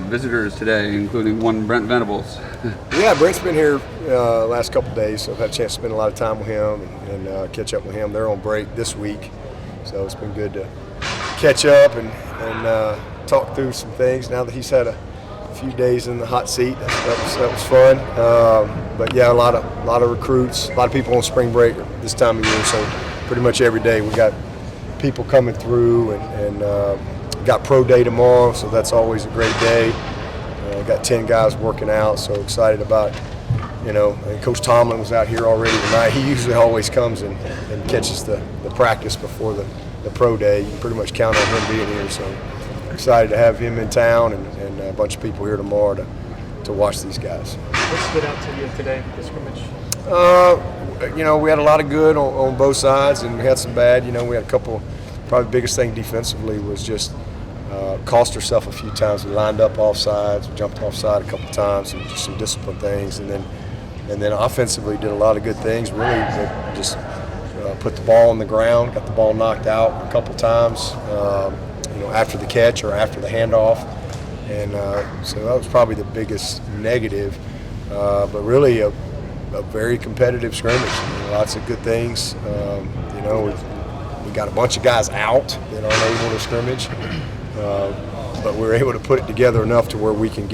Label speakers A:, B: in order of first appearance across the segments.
A: visitors today, including one Brent Venables.
B: Yeah, Brent's been here last couple of days, so I've had a chance to spend a lot of time with him and catch up with him. They're on break this week, so it's been good to catch up and talk through some things now that he's had a few days in the hot seat. That was fun. But yeah, a lot of recruits, a lot of people on spring break this time of year, so pretty much every day we got people coming through and got pro day tomorrow, so that's always a great day. Got 10 guys working out, so excited about, and Coach Tomlin was out here already tonight. He usually always comes and catches the practice before the pro day. You can pretty much count on him being here, so excited to have him in town and a bunch of people here tomorrow to watch these guys.
C: What stood out to you today, the scrimmage?
B: We had a lot of good on both sides, and we had some bad. We had a couple. Probably the biggest thing defensively was just cost herself a few times. We lined up off sides, jumped offside a couple times, and just some discipline things. And then offensively did a lot of good things. Really just put the ball on the ground, got the ball knocked out a couple times, after the catch or after the handoff. And so that was probably the biggest negative. But really a very competitive scrimmage. Lots of good things. We got a bunch of guys out that aren't able to scrimmage. But we're able to put it together enough to where we can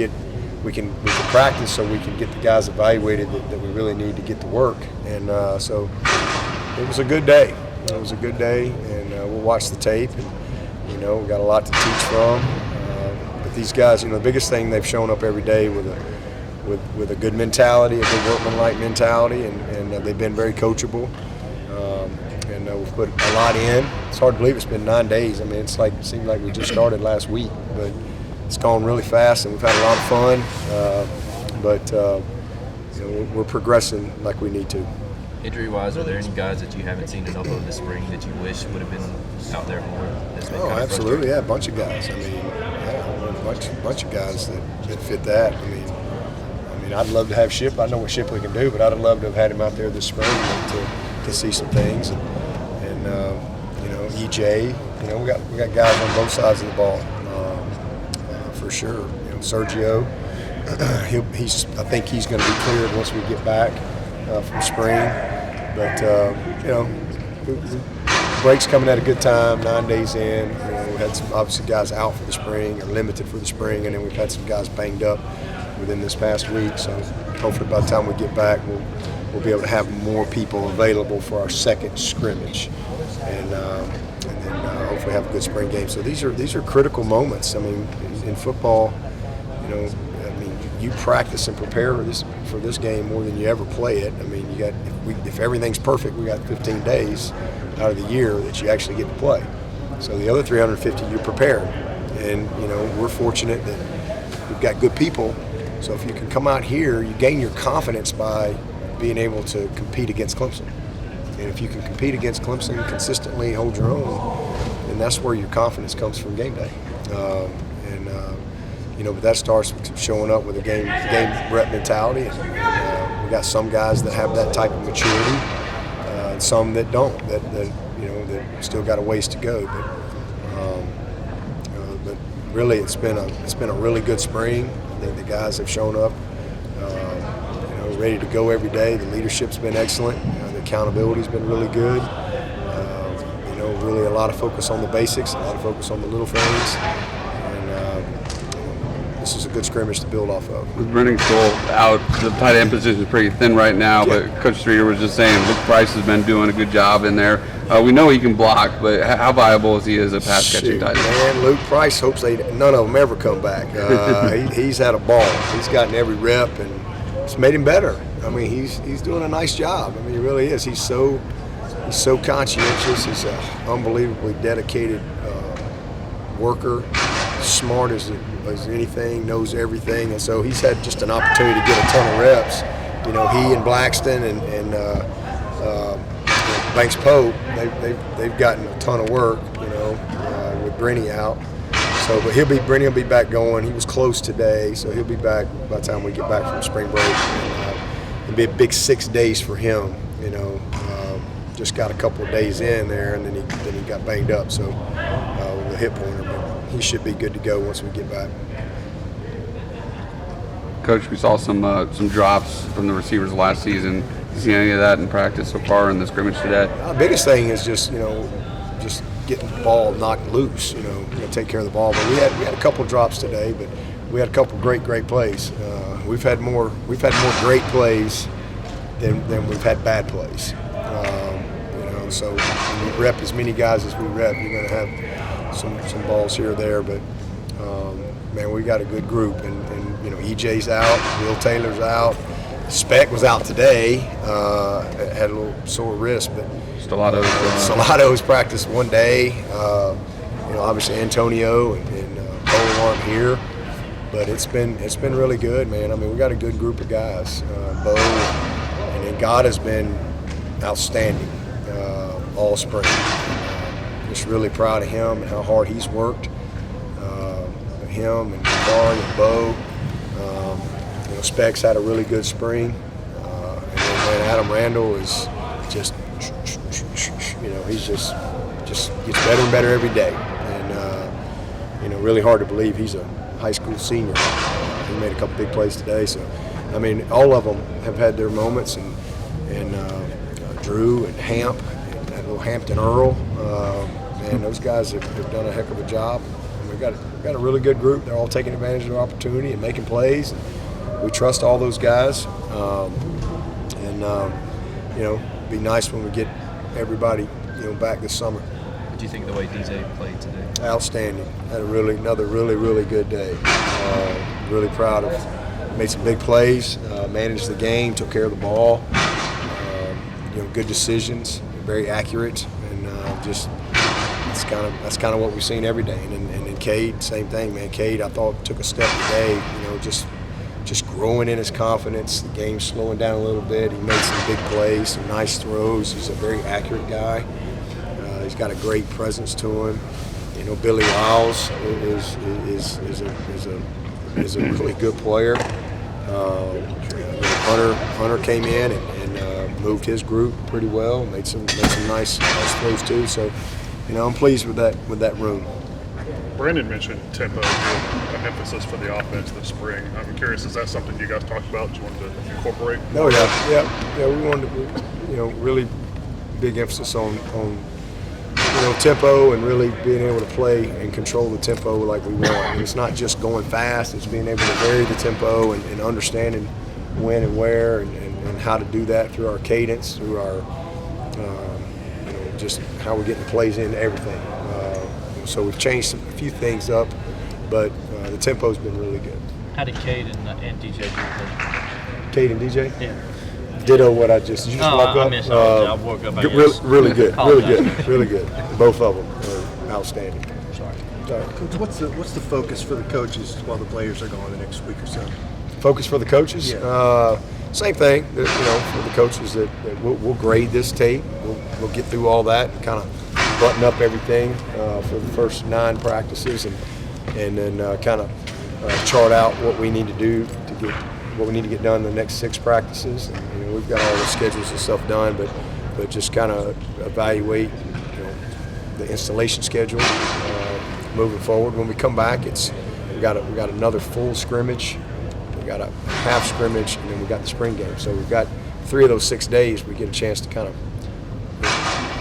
B: practice, so we can get the guys evaluated that we really need to get to work. And so it was a good day. It was a good day, and we'll watch the tape. And we got a lot to teach from. But these guys, the biggest thing, they've shown up every day with a good mentality, a good workmanlike mentality, and they've been very coachable. And we've put a lot in. It's hard to believe it's been 9 days. I mean, it seemed like we just started last week, but it's gone really fast, and we've had a lot of fun. But we're progressing like we need to.
D: Injury-wise, are there any guys that you haven't seen enough of this spring that you wish would have been out there more?
B: Absolutely. Yeah, a bunch of guys. I mean, a bunch of guys that fit that. I mean, I'd love to have Ship. I know what Shipley can do, but I'd have loved to have had him out there this spring to see some things. And EJ. We got guys on both sides of the ball for sure. Sergio. I think he's going to be cleared once we get back from spring. But the break's coming at a good time. 9 days in. We had some obviously guys out for the spring or limited for the spring, and then we've had some guys banged up within this past week. So hopefully by the time we get back, we'll be able to have more people available for our second scrimmage, and then hopefully have a good spring game. So these are critical moments. I mean, in football, you practice and prepare for this game more than you ever play it. I mean, if everything's perfect, we got 15 days out of the year that you actually get to play. So the other 350 you're prepared, and we're fortunate that we've got good people. So if you can come out here, you gain your confidence by being able to compete against Clemson. And if you can compete against Clemson consistently, hold your own, then that's where your confidence comes from game day. But that starts with showing up with a game rep mentality. And we got some guys that have that type of maturity, and some that don't. That still got a ways to go. But really, it's been a really good spring. I think the guys have shown up, ready to go every day. The leadership's been excellent. The accountability's been really good. Really a lot of focus on the basics, a lot of focus on the little things. This is a good scrimmage to build off of.
A: With Brennan Cole out, the tight end position is pretty thin right now, but Coach Streeter was just saying Luke Price has been doing a good job in there. We know he can block, but how viable is he as a pass-catching tight end?
B: Man, Luke Price hopes none of them ever come back. He's had a ball. He's gotten every rep, and it's made him better. I mean, he's doing a nice job. I mean, he really is. He's so conscientious. He's an unbelievably dedicated worker, smart as anything, knows everything, and so he's had just an opportunity to get a ton of reps. He and Blackston and Banks Pope, they've gotten a ton of work. With Brenny out. So, but Brenny will be back going. He was close today, so he'll be back by the time we get back from spring break. And it'll be a big 6 days for him. Just got a couple of days in there, and then he got banged up. So with a hip pointer, but he should be good to go once we get back.
A: Coach, we saw some drops from the receivers last season. You see any of that in practice so far in the scrimmage today?
B: The biggest thing is just getting the ball knocked loose. Take care of the ball. But we had a couple drops today, but we had a couple great plays. We've had more great plays than we've had bad plays. So when you rep as many guys as we rep, you're going to have some balls here or there. But man, we got a good group, and EJ's out, Will Taylor's out, Speck was out today, had a little sore wrist, but Salato's practiced one day. Obviously Antonio and Cole aren't here, but it's been really good, man. I mean, we got a good group of guys. Bo and then God has been outstanding all spring. Just really proud of him and how hard he's worked. Him and Barry and Bo. Specs had a really good spring, and then Adam Randall is just he's just gets better and better every day, and really hard to believe he's a high school senior. He made a couple big plays today, so I mean all of them have had their moments, and Drew and Hamp and that little Hampton Earl, man, those guys have done a heck of a job. And we've got a really good group. They're all taking advantage of their opportunity and making plays. And we trust all those guys, it'd be nice when we get everybody back this summer.
D: What do you think of the way DJ played today?
B: Outstanding. Had another really good day. Really proud of. Made some big plays. Managed the game. Took care of the ball. Good decisions. Very accurate, and that's kind of what we've seen every day. And then Cade, same thing, man. Cade, I thought took a step today. Just growing in his confidence. The game's slowing down a little bit. He made some big plays, some nice throws. He's a very accurate guy. He's got a great presence to him. Billy Lyles is a really good player. Hunter came in and moved his group pretty well. Made some nice throws too. So, I'm pleased with that room.
E: Brandon mentioned tempo being an emphasis for the offense this spring. I'm curious, is that something you guys talked about that you wanted to incorporate?
B: Oh yeah. We wanted to, really big emphasis on tempo and really being able to play and control the tempo like we want. And it's not just going fast; it's being able to vary the tempo and understanding when and where and how to do that through our cadence, through our just how we're getting the plays into everything. So we've changed a few things up, but the tempo's been really good.
C: How did Cade and DJ do today?
B: Cade and DJ?
C: Yeah.
B: Ditto what I just walk up.
C: I missed I woke up.
B: Really good. Both of them are outstanding.
C: Sorry.
F: Coach, what's the focus for the coaches while the players are gone the next week or so?
B: Focus for the coaches?
F: Yeah.
B: Same thing. For the coaches that we'll grade this tape. We'll get through all that and kind of button up everything for the first 9 practices, and then kind of chart out what we need to do to get done in the next 6 practices. And, we've got all the schedules and stuff done, but just kind of evaluate the installation schedule moving forward. When we come back, we got another full scrimmage, we got a half scrimmage, and then we got the spring game. So we've got 3 of those 6 days we get a chance to kind of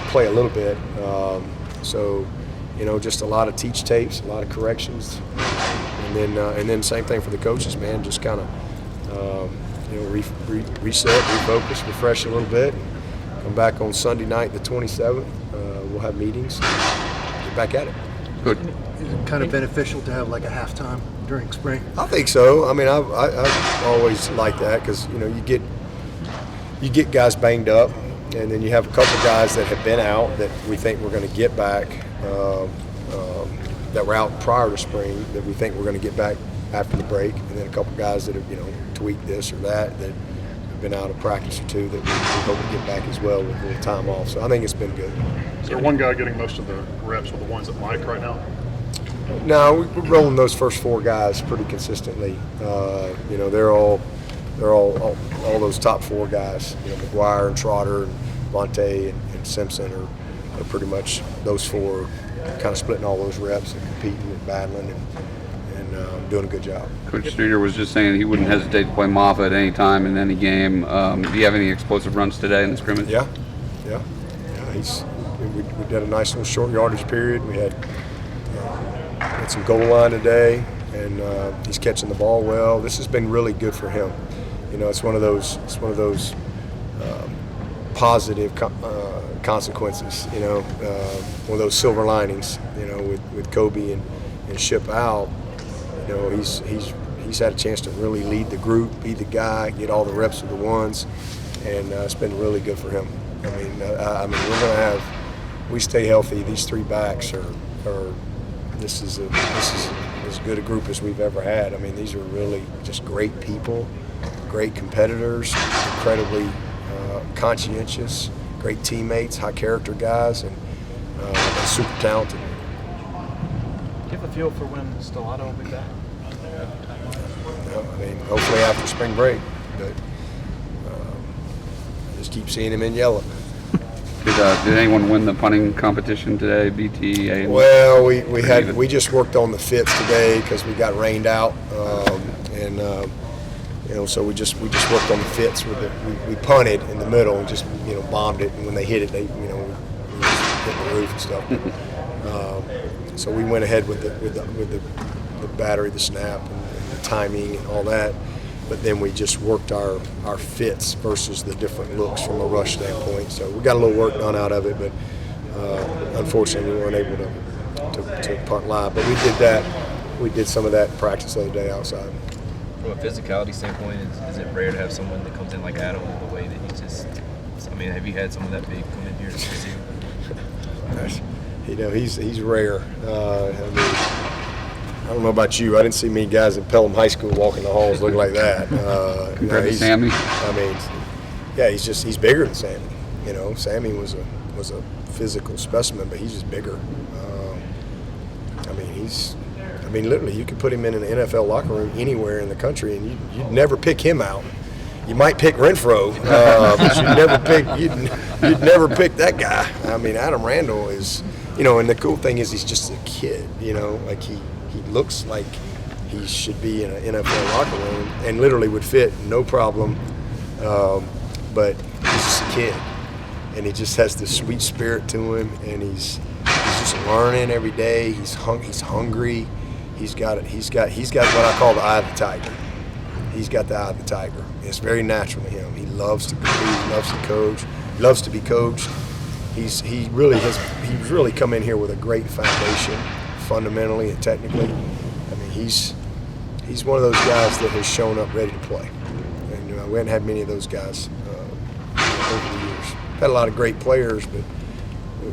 B: play a little bit. Just a lot of teach tapes, a lot of corrections, and then same thing for the coaches, man. Just kind of reset, refocus, refresh a little bit. Come back on Sunday night, the 27th. We'll have meetings. Get back at it.
A: Good.
F: Is it kind of beneficial to have like a halftime during spring?
B: I think so. I mean, I always like that because you get guys banged up, and then you have a couple guys that have been out that we think we're going to get back, that were out prior to spring that we think we're going to get back after the break, and then a couple guys that have tweaked this or that have been out of practice or 2 that we hope to get back as well with a little time off. So I think it's been good.
E: Is there one guy getting most of the reps with the ones that Mike right now?
B: No, we're rolling those first 4 guys pretty consistently. They're all those top 4 guys. McGuire and Trotter and Monte and Simpson are pretty much those 4 kind of splitting all those reps and competing and battling and doing a good job.
A: Coach Streeter was just saying he wouldn't hesitate to play Moffa at any time in any game. Do you have any explosive runs today in the scrimmage?
B: Yeah. We did a nice little short yardage period. We had some goal line today, and he's catching the ball well. This has been really good for him. It's one of those positive consequences. One of those silver linings. With Kobe and Ship out. He's had a chance to really lead the group, be the guy, get all the reps with the ones, and it's been really good for him. We're going to have. We stay healthy. These three backs are this is as good a group as we've ever had. These are really just great people, great competitors, incredibly conscientious, great teammates, high character guys, and super talented.
C: Do you have a feel for when Stellato will be back?
B: Hopefully after spring break, but I just keep seeing him in yellow.
A: Did anyone win the punting competition today? BTA?
B: Well, we just worked on the fits today because we got rained out, so we just worked on the fits we punted in the middle and just bombed it, and when they hit it, we just hit the roof and stuff. So we went ahead with the battery, the snap, and the timing and all that. But then we just worked our fits versus the different looks from a rush standpoint. So we got a little work done out of it, but unfortunately we weren't able to punt live. But we did that. We did some of that in practice the other day outside.
D: From a physicality standpoint, is it rare to have someone that comes in like Adam with the way that he just? Have you had someone that big come in here to receive?
B: He's rare. I don't know about you. I didn't see many guys at Pelham High School walking the halls looking like that.
A: Compared to Sammy?
B: He's bigger than Sammy. Sammy was a physical specimen, but he's just bigger. Literally, you could put him in an NFL locker room anywhere in the country, and you'd never pick him out. You might pick Renfro, but you'd never pick that guy. Adam Randall is, and the cool thing is he's just a kid. He looks like he should be in an NFL locker room and literally would fit no problem. But he's just a kid, and he just has this sweet spirit to him, and he's just learning every day. He's hungry. He's got what I call the eye of the tiger. He's got the eye of the tiger. It's very natural to him. He loves to compete. He loves to coach. He loves to be coached. He's really come in here with a great foundation, fundamentally and technically. He's one of those guys that has shown up ready to play, and we haven't had many of those guys over the years. Had a lot of great players, but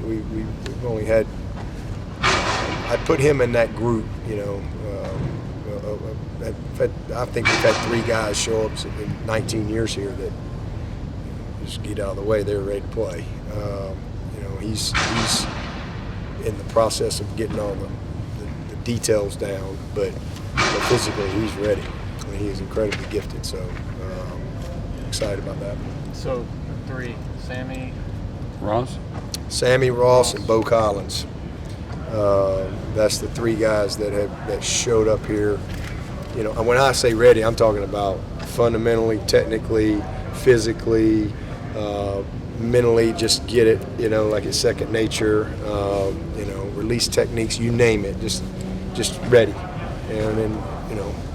B: we've only had. I'd put him in that group. I think we've had 3 guys show up in 19 years here that just get out of the way. They're ready to play. He's in the process of getting all the details down, but physically he's ready. He is incredibly gifted, so excited about that.
C: So 3, Sammy
B: Ross, and Bo Collins. That's the 3 guys that showed up here. And when I say ready, I'm talking about fundamentally, technically, physically, mentally, just get it, like it's second nature, release techniques, you name it, just ready. And then,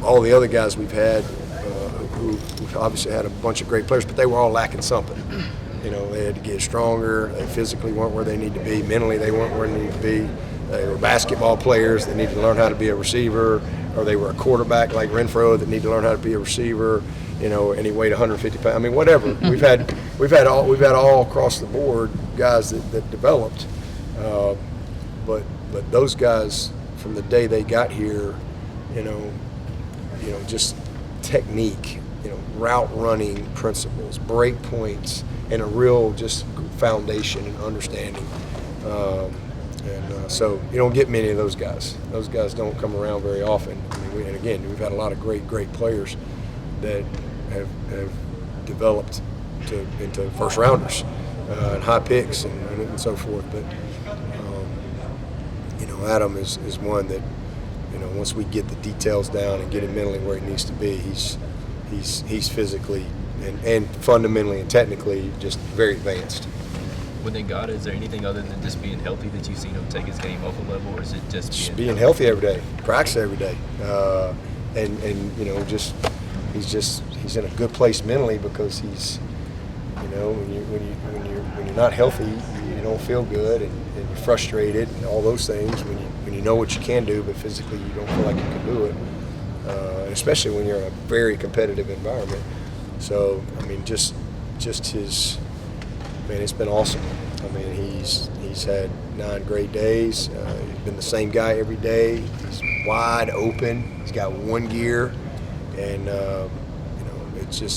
B: all the other guys we've had, who obviously had a bunch of great players, but they were all lacking something. They had to get stronger. They physically weren't where they need to be. Mentally, they weren't where they need to be. They were basketball players that needed to learn how to be a receiver, or they were a quarterback like Renfro that needed to learn how to be a receiver. And he weighed 150 pounds. Whatever. We've had all across the board guys that developed, but those guys from the day they got here, just technique, route running principles, break points, and a real just foundation and understanding. So you don't get many of those guys. Those guys don't come around very often. We've had a lot of great players that have developed into first rounders and high picks and so forth. But Adam is one that once we get the details down and get him mentally where he needs to be, he's physically and fundamentally and technically just very advanced.
D: When they got it, is there anything other than just being healthy that you've seen him take his game up a level, or is it just
B: Being healthy every day, practice every day, and he's in a good place mentally because he's, when you're not healthy, you don't feel good and you're frustrated and all those things. When you know what you can do, but physically you don't feel like you can do it, especially when you're in a very competitive environment. So I mean, just his. Man, it's been awesome. I mean, he's had 9 great days. He's been the same guy every day. He's wide open. He's got one gear, and it's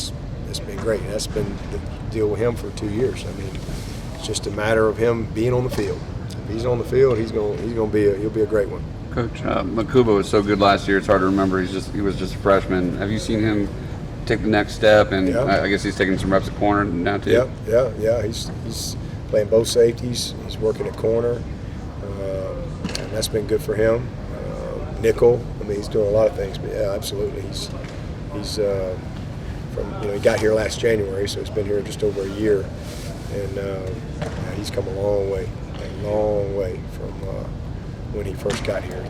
B: been great. And that's been the deal with him for 2 years. I mean, it's just a matter of him being on the field. If he's on the field, he'll be a great one.
A: Coach, Makuba was so good last year. It's hard to remember. He was just a freshman. Have you seen him take the next step? And
B: Yeah.
A: I guess he's taking some reps at corner now too.
B: Yeah. He's playing both safeties. He's working at corner, and that's been good for him. Nickel. I mean, he's doing a lot of things. But yeah, absolutely. He's from he got here last January, so he's been here just over a year, and he's come a long way from when he first got here.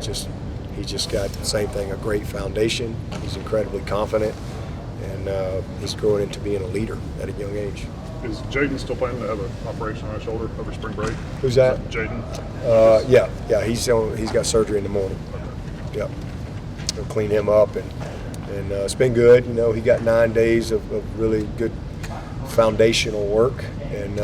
B: He just got the same thing, a great foundation. He's incredibly confident. And he's growing into being a leader at a young age.
E: Is Jaden still planning to have an operation on his shoulder over spring break?
B: Who's that?
E: Jaden.
B: Yeah. He's got surgery in the morning. Yep. They'll clean him up, and it's been good. He got 9 days of really good foundational work, and